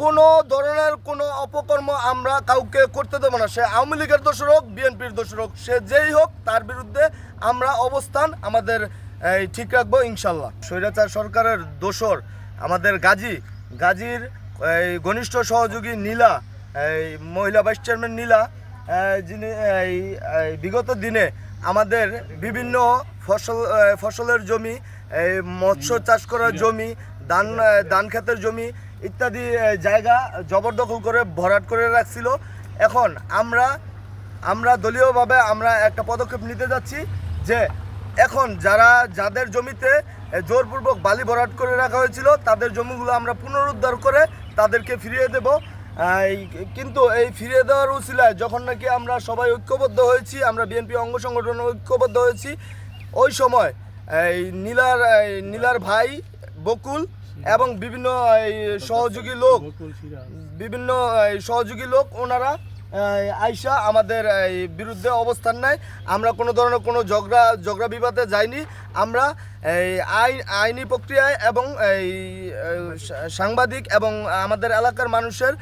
কোনো ধরনের কোনো অপকর্ম আমরা কাউকে করতে দেবো না, সে আওয়ামী লীগের দোষর হোক, বিএনপির দোষর হোক, সে যেই হোক তার বিরুদ্ধে আমরা অবস্থান আমাদের ঠিক রাখবো ইনশাল্লাহ। স্বৈরাচার সরকারের দোষর আমাদের গাজীর ঘনিষ্ঠ সহযোগী নীলা, মহিলা ভাইস চেয়ারম্যান নীলা, যিনি বিগত দিনে আমাদের বিভিন্ন ফসলের জমি, মৎস্য চাষ করার জমি, ধান ক্ষেতের জমি ইত্যাদি জায়গা জবরদখল করে ভরাট করে রাখছিল। এখন আমরা দলীয়ভাবে আমরা একটা পদক্ষেপ নিতে যাচ্ছি যে এখন যাদের জমিতে জোরপূর্বক বালি ভরাট করে রাখা হয়েছিল তাদের জমিগুলো আমরা পুনরুদ্ধার করে তাদেরকে ফিরিয়ে দেব। কিন্তু এই ফিরিয়ে দেওয়ার উছিলায় যখন নাকি আমরা সবাই ঐক্যবদ্ধ হয়েছি, আমরা বিএনপি অঙ্গ সংগঠন ঐক্যবদ্ধ হয়েছি, ওই সময় এই নীলার ভাই বকুল এবং বিভিন্ন সহযোগী লোক ওনারা আইসা আমাদের বিরুদ্ধে অবস্থান নেয়। আমরা কোনো ধরনের কোনো ঝগড়া বিবাদে যাইনি। আমরা আইনি প্রক্রিয়ায় এবং সাংবাদিক এবং আমাদের এলাকার মানুষের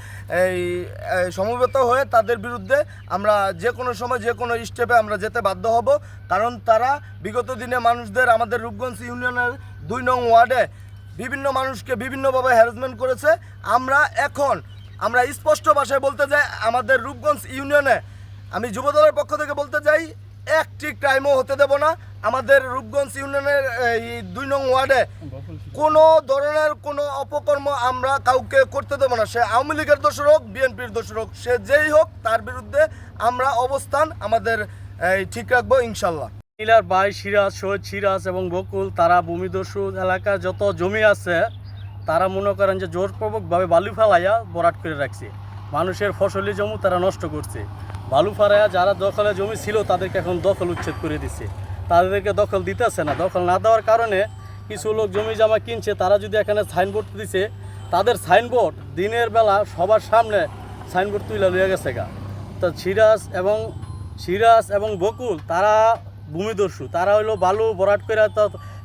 সমবেত হয়ে তাদের বিরুদ্ধে আমরা যে কোনো সময় যে কোনো স্টেপে আমরা যেতে বাধ্য হব। কারণ তারা বিগত দিনে মানুষদের আমাদের রূপগঞ্জ ইউনিয়নের 2 নং ওয়ার্ডে বিভিন্ন মানুষকে বিভিন্নভাবে হ্যারাসমেন্ট করেছে। আমরা স্পষ্ট ভাষায় বলতে চাই, আমাদের রূপগঞ্জ ইউনিয়নে আমি যুবদলের পক্ষ থেকে বলতে চাই, একটি ক্রাইমও হতে দেব না। আমাদের রূপগঞ্জ ইউনিয়নের 2 নং ওয়ার্ডে কোনো ধরনের কোনো অপকর্ম আমরা কাউকে করতে দেবো না, সে আওয়ামী লীগের দোষর হোক, বিএনপির দোষর হোক, সে যেই হোক তার বিরুদ্ধে আমরা অবস্থান আমাদের ঠিক রাখবো ইনশাল্লাহ। নীলার ভাই শহীদ সিরাজ এবং বকুল তারা ভূমিদস্যু এলাকার যত জমি আছে তারা মনে করেন যে জোরপূর্বকভাবে বালু ফেলাইয়া ভরাট করে রাখছে। মানুষের ফসলি জমি তারা নষ্ট করছে। বালু ফেলাইয়া যারা দখলে জমি ছিল তাদেরকে এখন দখল উচ্ছেদ করে দিচ্ছে, তাদেরকে দখল দিতেছে না। দখল না দেওয়ার কারণে কিছু লোক জমি জামা কিনছে, তারা যদি এখানে সাইনবোর্ড দিছে, তাদের সাইনবোর্ড দিনের বেলা সবার সামনে সাইনবোর্ড তুলে লিয়ে গেছে গা। তো সিরাজ এবং বকুল তারা ভূমিদস্যু, তারা হইলো বালু ভরাট করে।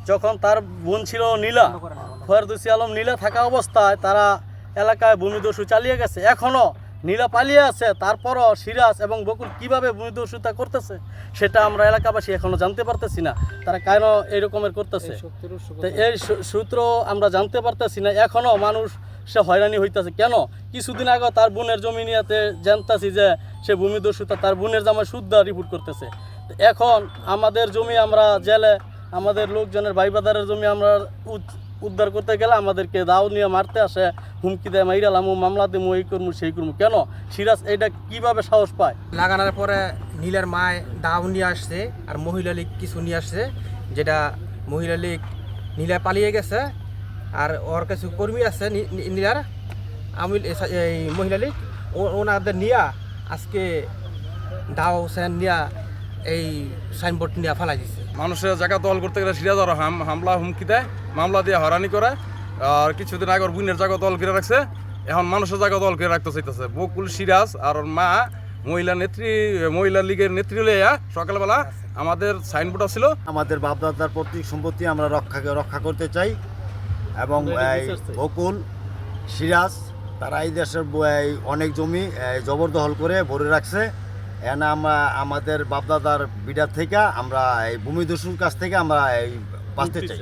যখন তার বোন ছিল নীলা, ফরদৌসী আলম নীলা থাকা অবস্থায় তারা এলাকায় ভূমিদস্যু চালিয়ে গেছে। এখনও নীলা পালিয়ে আছে, তারপরও সিরাজ এবং বকুল কীভাবে ভূমিদস্যুতা করতেছে সেটা আমরা এলাকাবাসী এখনও জানতে পারতেছি না, তারা কেন এরকমের করতেছে। তো এই সূত্র আমরা জানতে পারতেছি না। এখনও মানুষ সে হয়রানি হইতেছে কেন? কিছুদিন আগে তার বোনের জমি নিয়েতে জানতেছি যে সে ভূমিদস্যুতা, তার বোনের জামাই শুদ্ধ রিপোর্ট করতেছে। এখন আমাদের জমি আমরা জেলে, আমাদের লোকজনের ভাইবাদারের জমি আমরা উদ্ধার করতে গেলে আমাদেরকে দাও নিয়ে মারতে আসে, হুমকি দেয়, মাইরালাম, মামলা দেবো, এই করবো সেই করবো। কেন সিরাজ এটা কিভাবে সাহস পায়? লাগানোর পরে নীলার মায় দাও নিয়ে আসছে আর মহিলা লীগ কিছু নিয়ে আসছে, যেটা মহিলা লীগ নীলা পালিয়ে গেছে। আর ওর কিছু কর্মী আছে নীলার এই মহিলা লীগ, ওনাদের নিয়ে আজকে দাও সেন নিয়ে এই সাইনবোর্ড নিয়ে ফেলাই দিচ্ছে। মানুষের জায়গা দল করতে গেলে সিরাজ আর হামলা হুমকি দেয়, মামলা দিয়ে হয়রানি করে। আর কিছুদিন আগে ওর বোনের জায়গা দল করে রাখছে, এখন মানুষের জায়গা দল করে রাখতে চাইতেছে। বকুল সিরাজ আর ওর মা মহিলা লীগের নেত্রী লইয়া সকালবেলা আমাদের সাইনবোর্ড ছিল। আমাদের বাপদাদার প্রত্যেক সম্পত্তি আমরা রক্ষা করতে চাই এবং বকুল সিরাজ তারা এই দেশের অনেক জমি জবরদখল করে ভরে রাখছে। এখানে আমরা আমাদের বাপদাদার বিডার থেকে আমরা এই ভূমিদস্যুর কাছ থেকে আমরা বাঁচতে চাই।